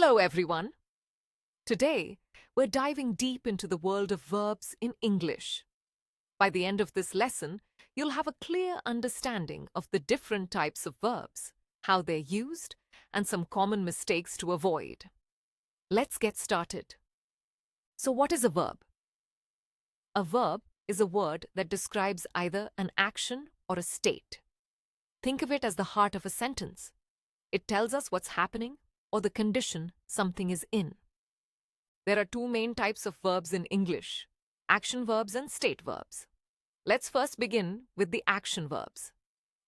Hello, everyone. Today, we're diving deep into the world of verbs in English. By the end of this lesson, you'll have a clear understanding of the different types of verbs, how they're used, and some common mistakes to avoid. Let's get started. So, what is a verb? A verb is a word that describes either an action or a state. Think of it as the heart of a sentence. It tells us what's happening or the condition something is in. There are two main types of verbs in English: action verbs and state verbs. Let's first begin with the action verbs.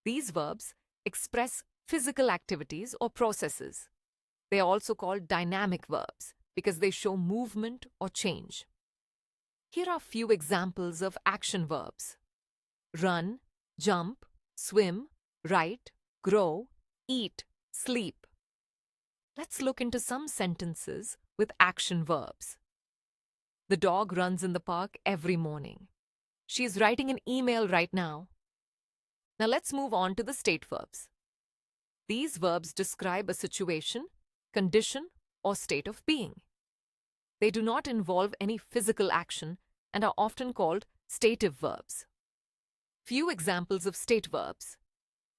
These verbs express physical activities or processes. They are also called dynamic verbs because they show movement or change. Here are a few examples of action verbs: run, jump, swim, write, grow, eat, sleep. Let's look into some sentences with action verbs. The dog runs in the park every morning. She is writing an email right now. Now let's move on to the state verbs. These verbs describe a situation, condition, or state of being. They do not involve any physical action and are often called stative verbs. Few examples of state verbs: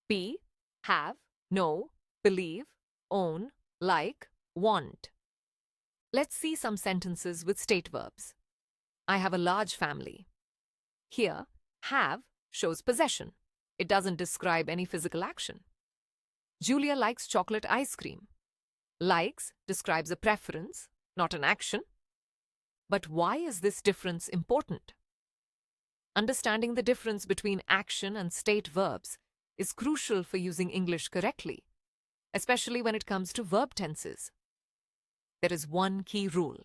be, have, know, believe, own, like, want. Let's see some sentences with state verbs. I have a large family. Here, have shows possession. It doesn't describe any physical action. Julia likes chocolate ice cream. Likes describes a preference, not an action. But why is this difference important? Understanding the difference between action and state verbs is crucial for using English correctly, especially when it comes to verb tenses. There is one key rule: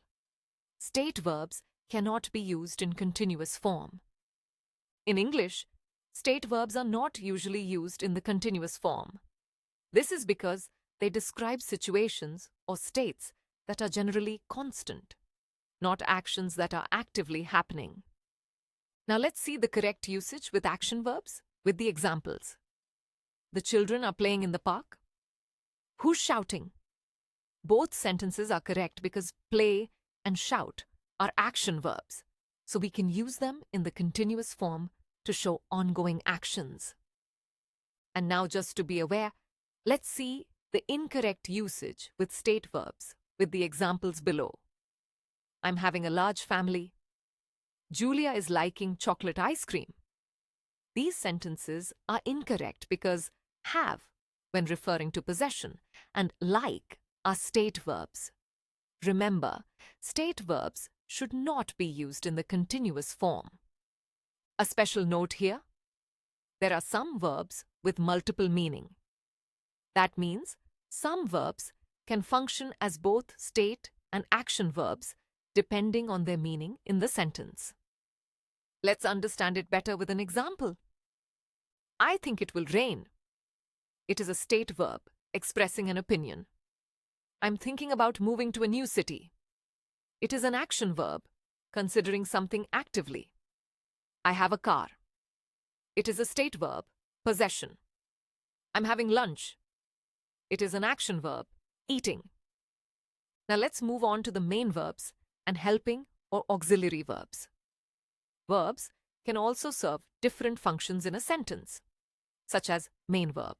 state verbs cannot be used in continuous form. In English, state verbs are not usually used in the continuous form. This is because they describe situations or states that are generally constant, not actions that are actively happening. Now let's see the correct usage with action verbs with the examples. The children are playing in the park. Who's shouting? Both sentences are correct because play and shout are action verbs, so we can use them in the continuous form to show ongoing actions. And now, just to be aware, let's see the incorrect usage with state verbs with the examples below. I'm having a large family. Julia is liking chocolate ice cream. These sentences are incorrect because have, when referring to possession, and like are state verbs. Remember, state verbs should not be used in the continuous form. A special note here: there are some verbs with multiple meaning. That means some verbs can function as both state and action verbs depending on their meaning in the sentence. Let's understand it better with an example. I think it will rain. It is a state verb expressing an opinion. I'm thinking about moving to a new city. It is an action verb considering something actively. I have a car. It is a state verb, possession. I'm having lunch. It is an action verb, eating. Now let's move on to the main verbs and helping or auxiliary verbs. Verbs can also serve different functions in a sentence, such as main verb.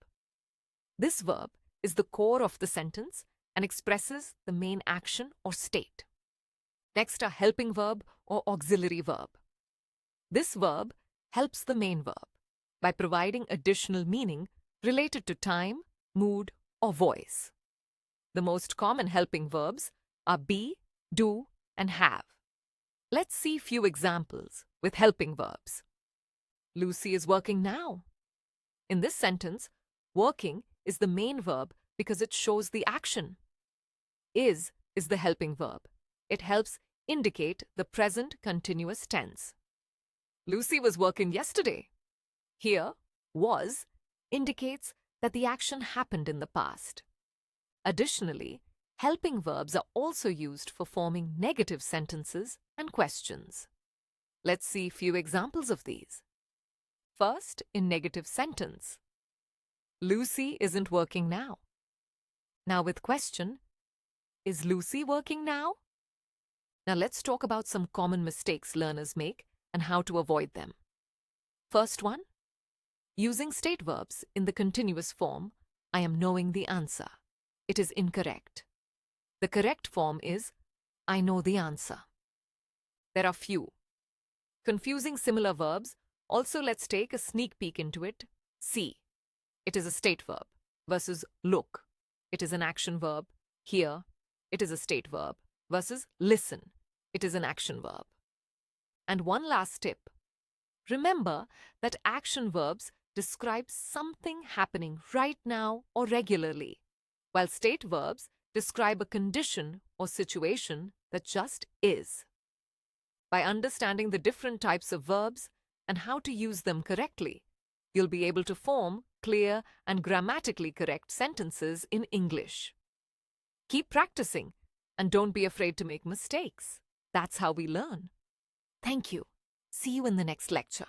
This verb is the core of the sentence and expresses the main action or state. Next, a helping verb or auxiliary verb. This verb helps the main verb by providing additional meaning related to time, mood, or voice. The most common helping verbs are be, do, and have. Let's see few examples with helping verbs. Lucy is working now. In this sentence, working is the main verb because it shows the action. Is the helping verb. It helps indicate the present continuous tense. Lucy was working yesterday. Here, was indicates that the action happened in the past. Additionally, helping verbs are also used for forming negative sentences and questions. Let's see a few examples of these. First, in negative sentence. Lucy isn't working now. Now with question, Is Lucy working now? Now let's talk about some common mistakes learners make and how to avoid them. First one, using state verbs in the continuous form, I am knowing the answer. It is incorrect. The correct form is, I know the answer. There are few. Confusing similar verbs, also let's take a sneak peek into it. See, it is a state verb, versus look. It is an action verb. Hear, it is a state verb, versus listen. It is an action verb. And one last tip. Remember that action verbs describe something happening right now or regularly, while state verbs describe a condition or situation that just is. By understanding the different types of verbs and how to use them correctly, you'll be able to form clear and grammatically correct sentences in English. Keep practicing and don't be afraid to make mistakes. That's how we learn. Thank you. See you in the next lecture.